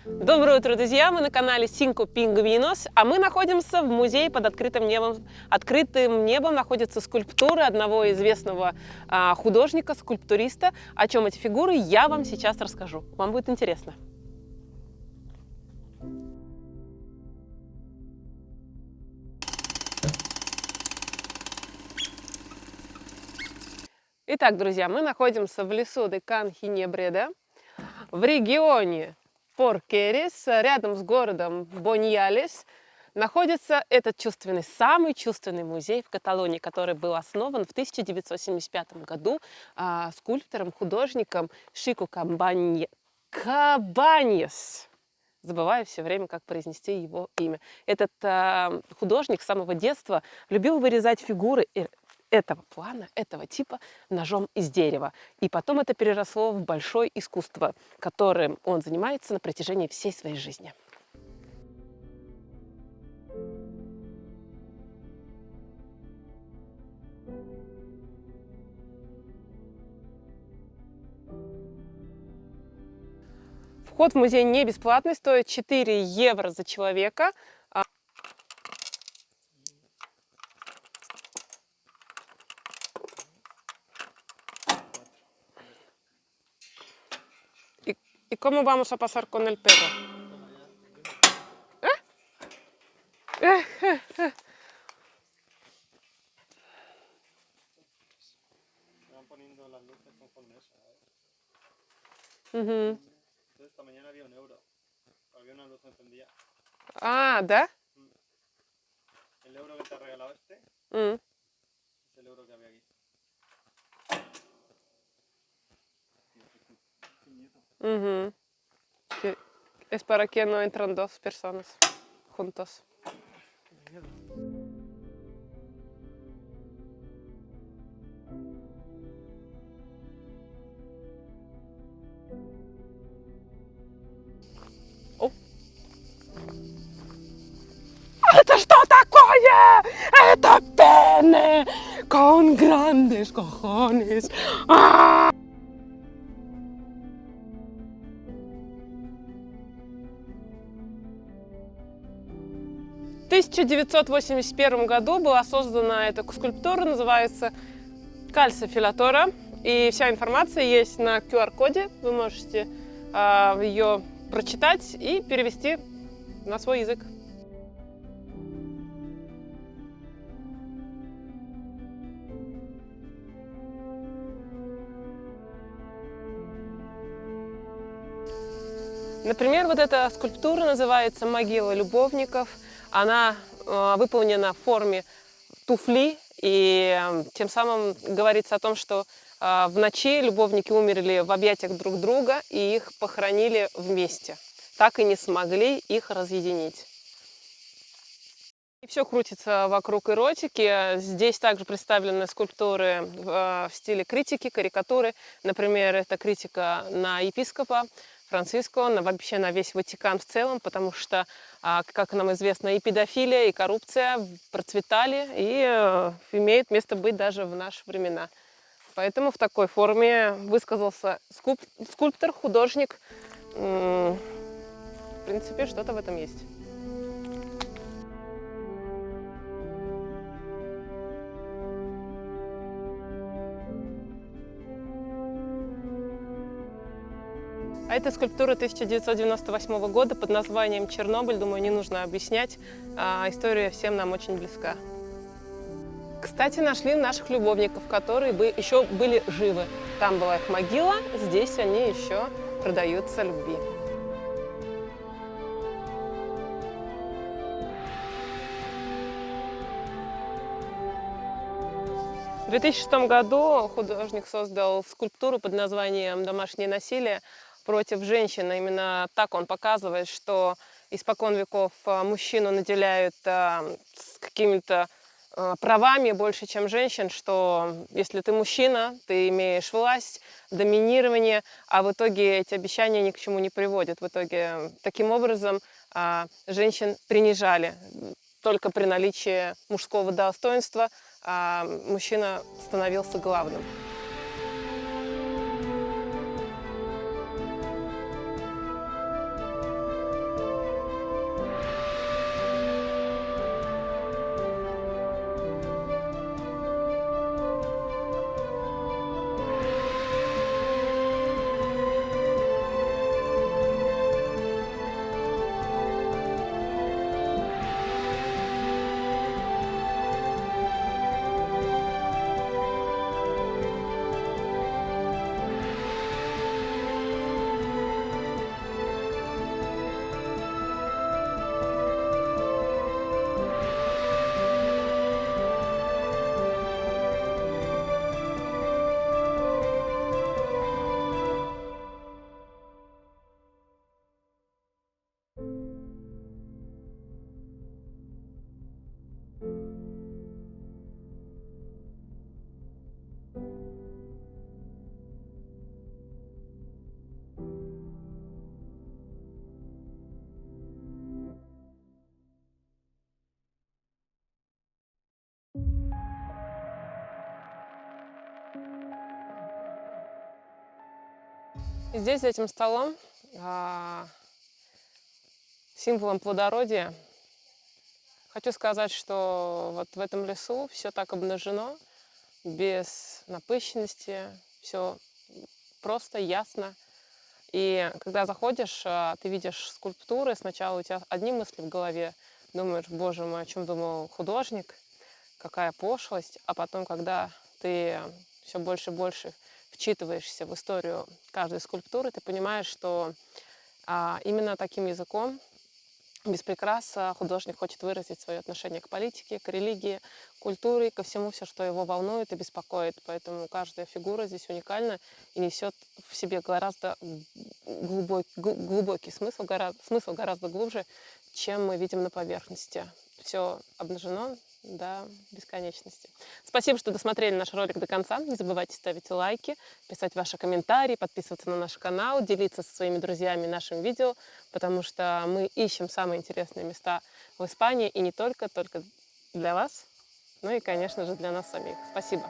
Доброе утро, друзья! Мы на канале Cinco Pingüinos, а мы находимся в музее под открытым небом. Открытым небом находятся скульптуры одного известного художника, скульптуриста. О чем эти фигуры, я вам сейчас расскажу. Вам будет интересно. Итак, друзья, мы находимся в лесу де Кан-Хинебреда, в регионе Поркерес, рядом с городом Боньялес, находится этот самый чувственный музей в Каталонии, который был основан в 1975 году скульптором, художником Шико Кабаньес. Забываю все время, как произнести его имя. Этот художник с самого детства любил вырезать фигуры этого плана, этого типа ножом из дерева. И потом это переросло в большое искусство, которым он занимается на протяжении всей своей жизни. Вход в музей не бесплатный, стоит 4 евро за человека. ¿Y cómo vamos a pasar con el perro? Poniendo las luces conforme eso. Угу. Entonces esta mañana había €1. Había una luz encendida. А, да? El euro que te ha regalado este Mm. es el euro que había aquí. Угу. Es para que no entran dos personas juntos. Это что такое? Это pene con grandes cojones. 1981 году была создана эта скульптура, называется Кальцифилатора. И вся информация есть на QR-коде. Вы можете ее прочитать и перевести на свой язык. Например, вот эта скульптура называется «Могила любовников». Она выполнена в форме туфли, и тем самым говорится о том, что в ночи любовники умерли в объятиях друг друга, и их похоронили вместе. Так и не смогли их разъединить. И все крутится вокруг эротики. Здесь также представлены скульптуры в стиле критики, карикатуры. Например, это критика на епископа Франциско, вообще на весь Ватикан в целом, потому что, как нам известно, и педофилия, и коррупция процветали и имеют место быть даже в наши времена. Поэтому в такой форме высказался скульптор, художник. В принципе, что-то в этом есть. А это скульптура 1998 года под названием «Чернобыль». Думаю, не нужно объяснять. История всем нам очень близка. Кстати, нашли наших любовников, которые еще были живы. Там была их могила, здесь они еще продаются любви. В 2006 году художник создал скульптуру под названием «Домашнее насилие» против женщин. Именно так он показывает, что испокон веков мужчину наделяют какими-то правами больше, чем женщин, что если ты мужчина, ты имеешь власть, доминирование, а в итоге эти обещания ни к чему не приводят. В итоге таким образом женщин принижали. Только при наличии мужского достоинства мужчина становился главным. И здесь, за этим столом, символом плодородия, хочу сказать, что вот в этом лесу все так обнажено, без напыщенности, все просто, ясно. И когда заходишь, ты видишь скульптуры, сначала у тебя одни мысли в голове, думаешь, боже мой, о чем думал художник, какая пошлость, а потом, когда ты все больше и больше вчитываешься в историю каждой скульптуры, ты понимаешь, что именно таким языком, без прикрас, художник хочет выразить свое отношение к политике, к религии, культуре, ко всему, все, что его волнует и беспокоит. Поэтому каждая фигура здесь уникальна и несет в себе гораздо глубокий смысл, смысл гораздо глубже, чем мы видим на поверхности. Все обнажено до бесконечности. Спасибо, что досмотрели наш ролик до конца. Не забывайте ставить лайки, писать ваши комментарии, подписываться на наш канал, делиться со своими друзьями нашим видео, потому что мы ищем самые интересные места в Испании и не только для вас, ну и, конечно же, для нас самих. Спасибо.